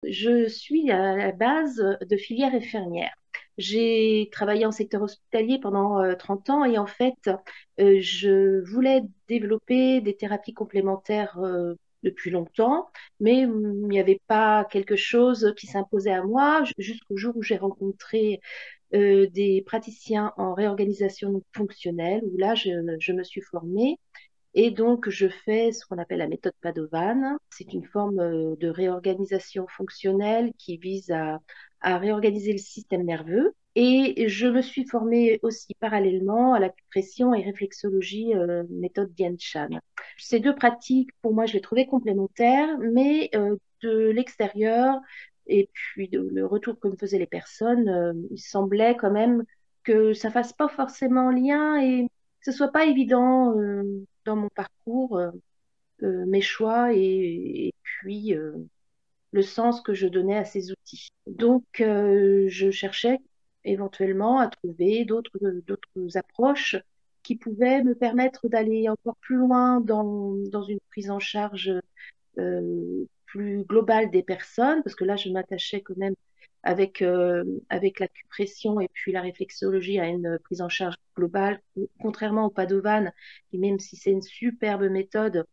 je suis à la base de filière infirmière. J'ai travaillé en secteur hospitalier pendant 30 ans et en fait, je voulais développer des thérapies complémentaires depuis longtemps, mais il n'y avait pas quelque chose qui s'imposait à moi jusqu'au jour où j'ai rencontré des praticiens en réorganisation fonctionnelle, où là, je me suis formée. Et donc, je fais ce qu'on appelle la méthode Padovan. C'est une forme de réorganisation fonctionnelle qui vise à réorganiser le système nerveux. Et je me suis formée aussi parallèlement à l'acupression et réflexologie méthode Dian Shan. Ces deux pratiques, pour moi, je les trouvais complémentaires, mais de l'extérieur et puis le retour que me faisaient les personnes, il semblait quand même que ça fasse pas forcément lien et que ce soit pas évident dans mon parcours, mes choix et puis le sens que je donnais à ces outils. Donc, je cherchais éventuellement à trouver d'autres approches qui pouvaient me permettre d'aller encore plus loin dans une prise en charge plus globale des personnes, parce que là, je m'attachais quand même avec l'acupression et puis la réflexologie à une prise en charge globale, contrairement au Padovan, qui même si c'est une superbe méthode,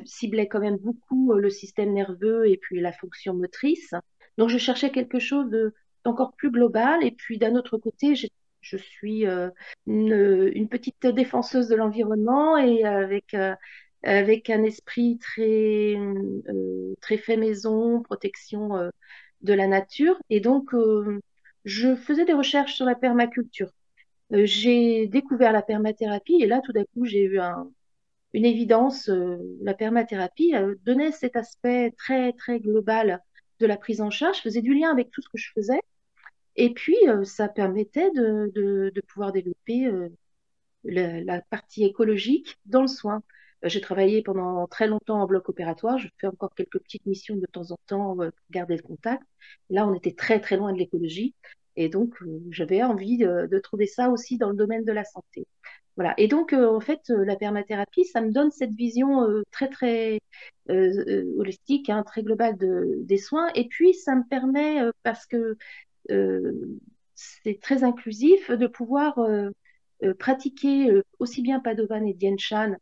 ciblait quand même beaucoup le système nerveux et puis la fonction motrice. Donc, je cherchais quelque chose d'encore plus global. Et puis, d'un autre côté, je suis une petite défenseuse de l'environnement et avec un esprit très fait maison, protection de la nature. Et donc, je faisais des recherches sur la permaculture. J'ai découvert la permathérapie et là, tout d'un coup, j'ai eu une évidence. La permathérapie donnait cet aspect très, très global de la prise en charge, faisait du lien avec tout ce que je faisais. Et puis, ça permettait de pouvoir développer la partie écologique dans le soin. J'ai travaillé pendant très longtemps en bloc opératoire. Je fais encore quelques petites missions de temps en temps pour garder le contact. Là, on était très, très loin de l'écologie. Et donc, j'avais envie de trouver ça aussi dans le domaine de la santé. Voilà. Et donc, en fait, la permathérapie, ça me donne cette vision très, très holistique, hein, très globale des soins. Et puis, ça me permet, parce que euh, c'est très inclusif, de pouvoir pratiquer aussi bien Padovan et Dien Shan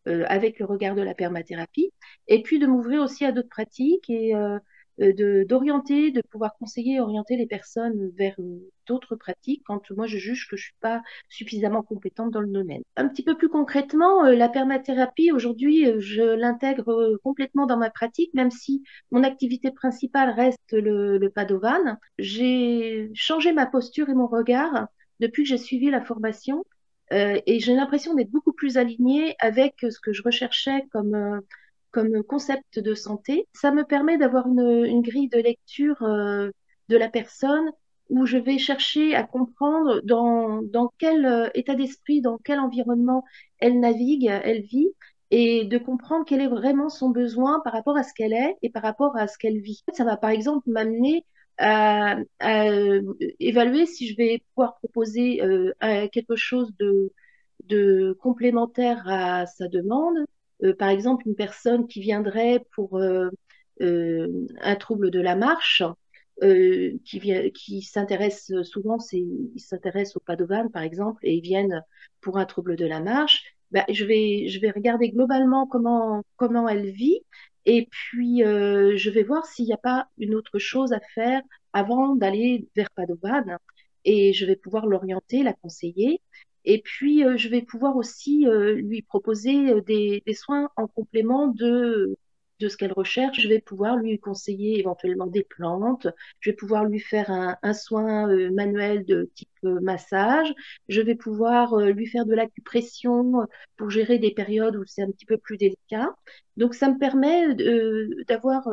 avec le regard de la permathérapie, et puis de m'ouvrir aussi à d'autres pratiques et d'orienter, de pouvoir conseiller et orienter les personnes vers d'autres pratiques quand moi je juge que je suis pas suffisamment compétente dans le domaine. Un petit peu plus concrètement, la permathérapie, aujourd'hui, je l'intègre complètement dans ma pratique, même si mon activité principale reste le Padovan. J'ai changé ma posture et mon regard depuis que j'ai suivi la formation et j'ai l'impression d'être beaucoup plus alignée avec ce que je recherchais comme concept de santé. Ça me permet d'avoir une grille de lecture de la personne où je vais chercher à comprendre dans quel état d'esprit, dans quel environnement elle navigue, elle vit, et de comprendre quel est vraiment son besoin par rapport à ce qu'elle est et par rapport à ce qu'elle vit. Ça va par exemple m'amener à évaluer si je vais pouvoir proposer quelque chose de complémentaire à sa demande. Par exemple, une personne qui viendrait pour un trouble de la marche, qui s'intéresse souvent, ils s'intéressent au Padovan par exemple, et ils viennent pour un trouble de la marche. Ben, je vais regarder globalement comment elle vit et puis je vais voir s'il n'y a pas une autre chose à faire avant d'aller vers Padovan et je vais pouvoir l'orienter, la conseiller. Et puis, je vais pouvoir aussi lui proposer des soins en complément de ce qu'elle recherche. Je vais pouvoir lui conseiller éventuellement des plantes. Je vais pouvoir lui faire un soin manuel de type massage. Je vais pouvoir lui faire de l'acupression pour gérer des périodes où c'est un petit peu plus délicat. Donc, ça me permet d'avoir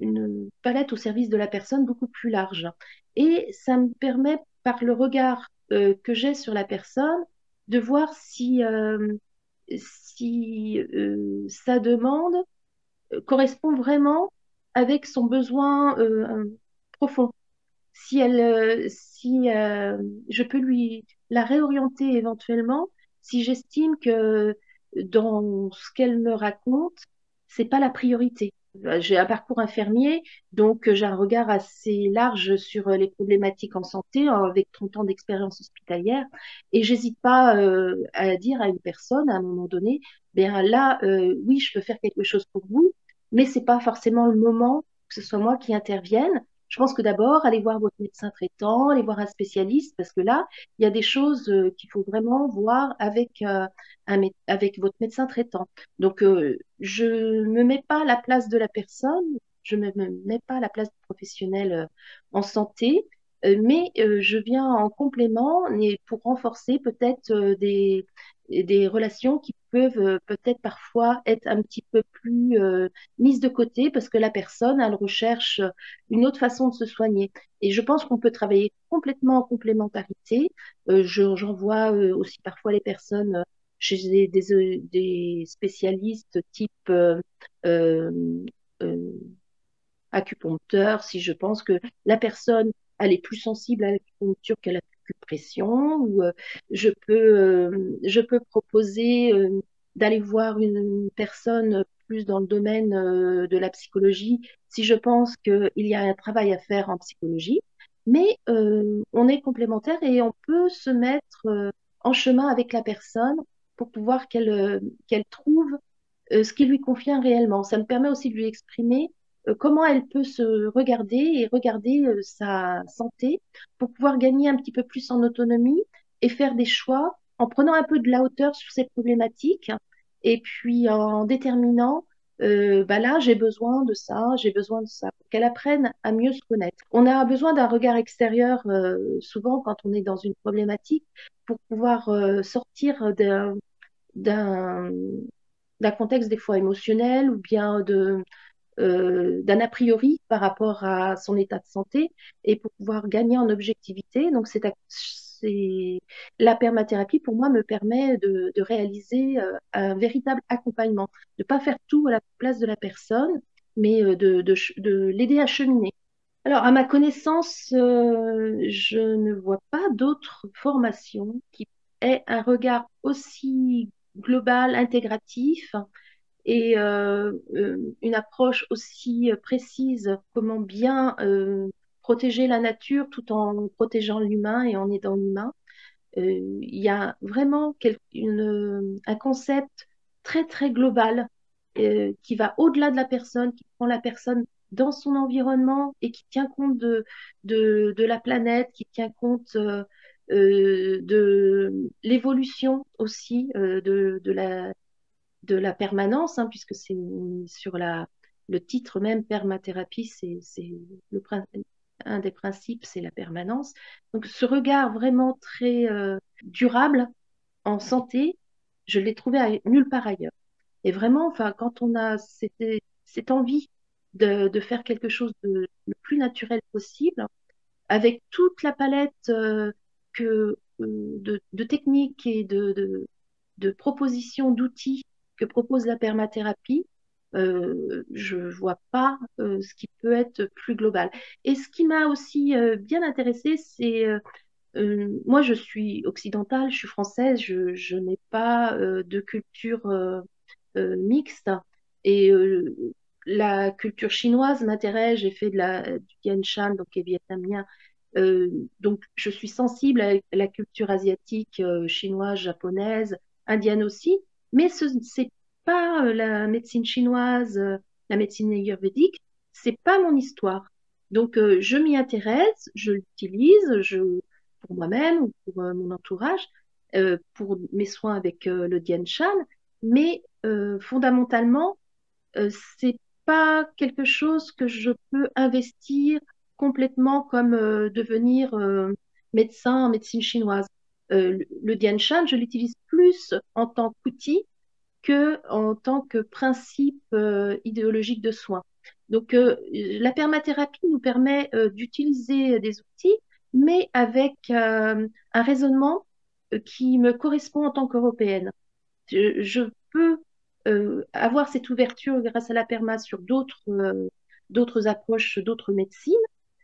une palette au service de la personne beaucoup plus large. Et ça me permet, par le regard que j'ai sur la personne, de voir si sa demande correspond vraiment avec son besoin profond. Si je peux la réorienter éventuellement, si j'estime que dans ce qu'elle me raconte, c'est pas la priorité. J'ai un parcours infirmier, donc j'ai un regard assez large sur les problématiques en santé, avec 30 ans d'expérience hospitalière. Et j'hésite pas à dire à une personne, à un moment donné, bien là, oui, je peux faire quelque chose pour vous, mais c'est pas forcément le moment que ce soit moi qui intervienne. Je pense que d'abord, allez voir votre médecin traitant, allez voir un spécialiste, parce que là, il y a des choses qu'il faut vraiment voir avec, avec votre médecin traitant. Donc, je me mets pas à la place de la personne, je me mets pas à la place du professionnel en santé, mais je viens en complément et pour renforcer peut-être des relations qui peuvent peut-être parfois être un petit peu plus mises de côté parce que la personne, elle recherche une autre façon de se soigner. Et je pense qu'on peut travailler complètement en complémentarité. J'en vois aussi parfois les personnes chez des spécialistes type euh, euh, acupuncteur, si je pense que la personne elle est plus sensible à l'acupuncture qu'à l'acupression, ou je peux proposer d'aller voir une personne plus dans le domaine de la psychologie si je pense qu'il y a un travail à faire en psychologie. Mais on est complémentaires et on peut se mettre en chemin avec la personne pour pouvoir qu'elle trouve ce qui lui convient réellement. Ça me permet aussi de lui exprimer comment elle peut se regarder et regarder sa santé pour pouvoir gagner un petit peu plus en autonomie et faire des choix en prenant un peu de la hauteur sur ces problématiques et puis en déterminant, bah là, j'ai besoin de ça, j'ai besoin de ça, pour qu'elle apprenne à mieux se connaître. On a besoin d'un regard extérieur souvent quand on est dans une problématique pour pouvoir sortir d'un d'un contexte des fois émotionnel ou bien d'un a priori par rapport à son état de santé et pour pouvoir gagner en objectivité. Donc, la permathérapie, pour moi, me permet de réaliser un véritable accompagnement, de ne pas faire tout à la place de la personne, mais de l'aider à cheminer. Alors, à ma connaissance, je ne vois pas d'autres formations qui aient un regard aussi global, intégratif et une approche aussi précise, comment bien protéger la nature tout en protégeant l'humain et en aidant l'humain. Il y a vraiment un concept très, très global qui va au-delà de la personne, qui prend la personne dans son environnement et qui tient compte de la planète, qui tient compte de l'évolution aussi de la permanence, hein, puisque c'est sur le titre même, permathérapie, c'est le, un des principes, c'est la permanence. Donc ce regard vraiment très durable en santé, je l'ai trouvé nulle part ailleurs. Et vraiment, enfin, quand on a cette envie de faire quelque chose de le plus naturel possible, avec toute la palette de techniques et de propositions d'outils que propose la permathérapie, je ne vois pas ce qui peut être plus global. Et ce qui m'a aussi bien intéressée, c'est moi, je suis occidentale, je suis française, je n'ai pas de culture mixte. Et la culture chinoise m'intéresse, j'ai fait du Tian Shan, donc qui est vietnamien. Euh, donc, je suis sensible à la culture asiatique, chinoise, japonaise, indienne aussi, mais ce c'est pas la médecine chinoise, la médecine ayurvédique, c'est pas mon histoire. Donc, je m'y intéresse, je l'utilise, pour moi-même ou pour mon entourage, pour mes soins avec le Dian Shan, mais fondamentalement, c'est pas quelque chose que je peux investir complètement comme devenir médecin en médecine chinoise. Le Dian Shan, je l'utilise plus en tant qu'outil que en tant que principe idéologique de soin. Donc, la permathérapie nous permet d'utiliser des outils, mais avec un raisonnement qui me correspond en tant qu'Européenne. Je peux avoir cette ouverture grâce à la perma sur d'autres approches, d'autres médecines,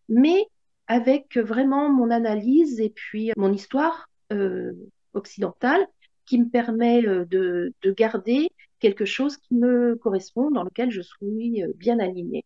mais avec vraiment mon analyse et puis mon histoire occidentale qui me permet de garder quelque chose qui me correspond, dans lequel je suis bien alignée.